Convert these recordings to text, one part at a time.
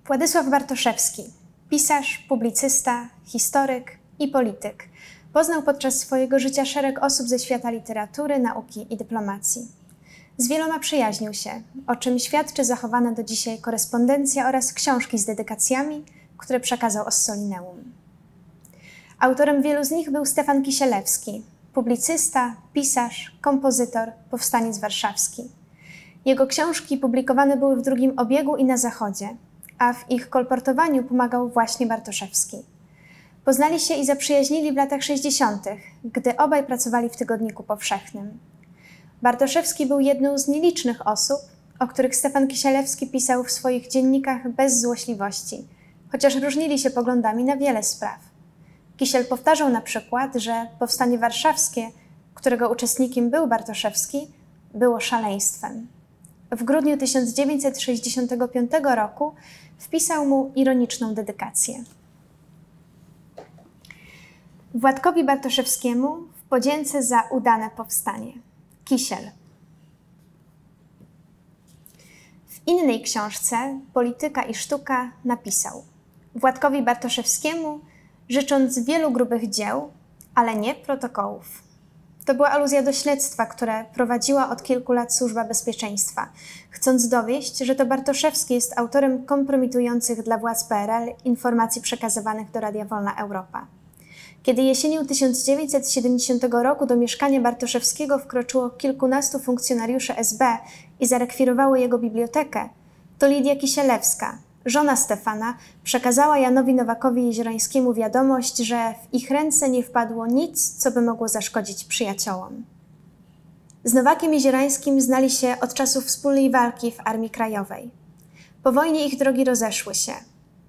Władysław Bartoszewski, pisarz, publicysta, historyk i polityk, poznał podczas swojego życia szereg osób ze świata literatury, nauki i dyplomacji. Z wieloma przyjaźnił się, o czym świadczy zachowana do dzisiaj korespondencja oraz książki z dedykacjami, które przekazał Ossolineum. Autorem wielu z nich był Stefan Kisielewski, publicysta, pisarz, kompozytor, powstaniec warszawski. Jego książki publikowane były w drugim obiegu i na Zachodzie, a w ich kolportowaniu pomagał właśnie Bartoszewski. Poznali się i zaprzyjaźnili w latach 60., gdy obaj pracowali w Tygodniku Powszechnym. Bartoszewski był jedną z nielicznych osób, o których Stefan Kisielewski pisał w swoich dziennikach bez złośliwości, chociaż różnili się poglądami na wiele spraw. Kisiel powtarzał na przykład, że powstanie warszawskie, którego uczestnikiem był Bartoszewski, było szaleństwem. W grudniu 1965 roku wpisał mu ironiczną dedykację. Władkowi Bartoszewskiemu w podzięce za udane powstanie. Kisiel. W innej książce, Polityka i sztuka, napisał: Władkowi Bartoszewskiemu życząc wielu grubych dzieł, ale nie protokołów. To była aluzja do śledztwa, które prowadziła od kilku lat Służba Bezpieczeństwa, chcąc dowieść, że to Bartoszewski jest autorem kompromitujących dla władz PRL informacji przekazywanych do Radia Wolna Europa. Kiedy jesienią 1970 roku do mieszkania Bartoszewskiego wkroczyło kilkunastu funkcjonariuszy SB i zarekwirowało jego bibliotekę, to Lidia Kisielewska, żona Stefana, przekazała Janowi Nowakowi Jeziorańskiemu wiadomość, że w ich ręce nie wpadło nic, co by mogło zaszkodzić przyjaciołom. Z Nowakiem Jeziorańskim znali się od czasów wspólnej walki w Armii Krajowej. Po wojnie ich drogi rozeszły się.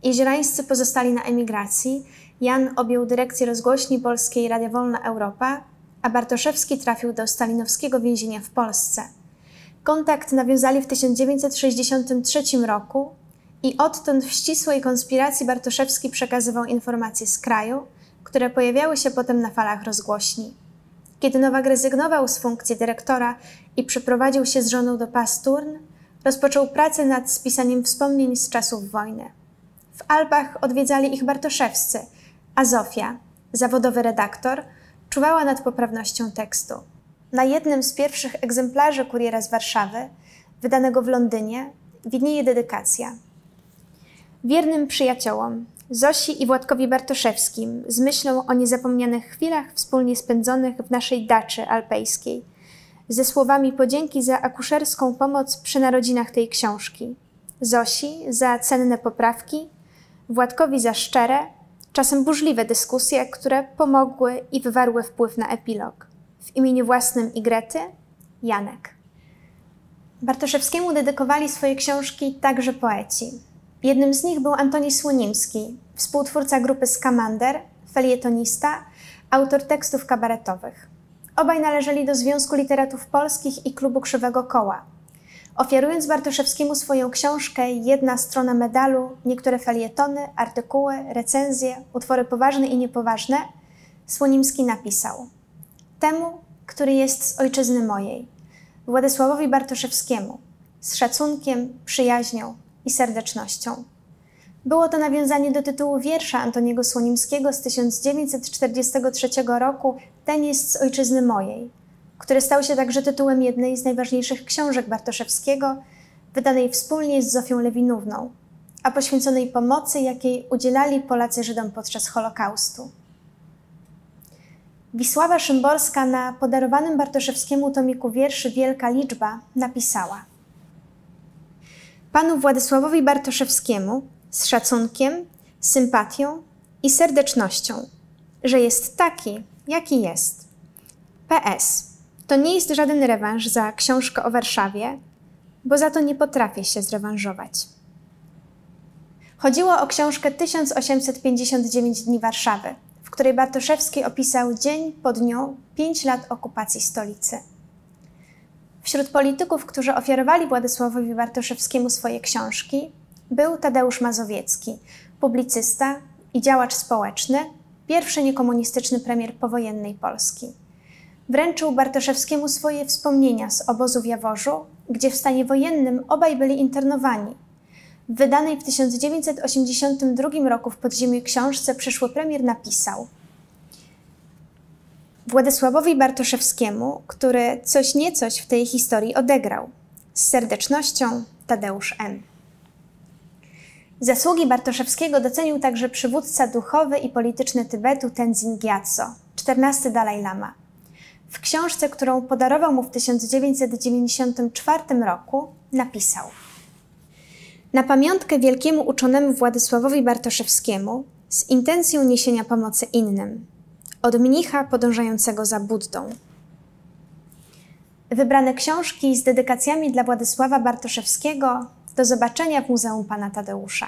Jeziorańscy pozostali na emigracji, Jan objął dyrekcję rozgłośni polskiej Radia Wolna Europa, a Bartoszewski trafił do stalinowskiego więzienia w Polsce. Kontakt nawiązali w 1963 roku i odtąd w ścisłej konspiracji Bartoszewski przekazywał informacje z kraju, które pojawiały się potem na falach rozgłośni. Kiedy Nowak rezygnował z funkcji dyrektora i przeprowadził się z żoną do Pasturn, rozpoczął pracę nad spisaniem wspomnień z czasów wojny. W Alpach odwiedzali ich Bartoszewscy, a Zofia, zawodowy redaktor, czuwała nad poprawnością tekstu. Na jednym z pierwszych egzemplarzy Kuriera z Warszawy, wydanego w Londynie, widnieje dedykacja. Wiernym przyjaciołom, Zosi i Władkowi Bartoszewskim, z myślą o niezapomnianych chwilach wspólnie spędzonych w naszej daczy alpejskiej, ze słowami podzięki za akuszerską pomoc przy narodzinach tej książki, Zosi za cenne poprawki, Władkowi za szczere, czasem burzliwe dyskusje, które pomogły i wywarły wpływ na epilog. W imieniu własnym i Grety, Janek. Bartoszewskiemu dedykowali swoje książki także poeci. Jednym z nich był Antoni Słonimski, współtwórca grupy Skamander, felietonista, autor tekstów kabaretowych. Obaj należeli do Związku Literatów Polskich i Klubu Krzywego Koła. Ofiarując Bartoszewskiemu swoją książkę Jedna strona medalu, niektóre felietony, artykuły, recenzje, utwory poważne i niepoważne, Słonimski napisał: Temu, który jest z ojczyzny mojej, Władysławowi Bartoszewskiemu, z szacunkiem, przyjaźnią i serdecznością. Było to nawiązanie do tytułu wiersza Antoniego Słonimskiego z 1943 roku Ten jest z ojczyzny mojej, który stał się także tytułem jednej z najważniejszych książek Bartoszewskiego, wydanej wspólnie z Zofią Lewinówną, a poświęconej pomocy, jakiej udzielali Polacy Żydom podczas Holokaustu. Wisława Szymborska na podarowanym Bartoszewskiemu tomiku wierszy Wielka liczba napisała: Panu Władysławowi Bartoszewskiemu z szacunkiem, sympatią i serdecznością, że jest taki, jaki jest. PS. To nie jest żaden rewanż za książkę o Warszawie, bo za to nie potrafię się zrewanżować. Chodziło o książkę 1859 dni Warszawy, w której Bartoszewski opisał dzień po dniu 5 lat okupacji stolicy. Wśród polityków, którzy ofiarowali Władysławowi Bartoszewskiemu swoje książki, był Tadeusz Mazowiecki, publicysta i działacz społeczny, pierwszy niekomunistyczny premier powojennej Polski. Wręczył Bartoszewskiemu swoje wspomnienia z obozu w Jaworzu, gdzie w stanie wojennym obaj byli internowani. W wydanej w 1982 roku w podziemiu książce przyszły premier napisał: Władysławowi Bartoszewskiemu, który coś niecoś w tej historii odegrał. Z serdecznością, Tadeusz M. Zasługi Bartoszewskiego docenił także przywódca duchowy i polityczny Tybetu Tenzin Gyatso, XIV Dalaj Lama. W książce, którą podarował mu w 1994 roku, napisał: Na pamiątkę wielkiemu uczonemu Władysławowi Bartoszewskiemu z intencją niesienia pomocy innym, od mnicha podążającego za Buddą. Wybrane książki z dedykacjami dla Władysława Bartoszewskiego do zobaczenia w Muzeum Pana Tadeusza.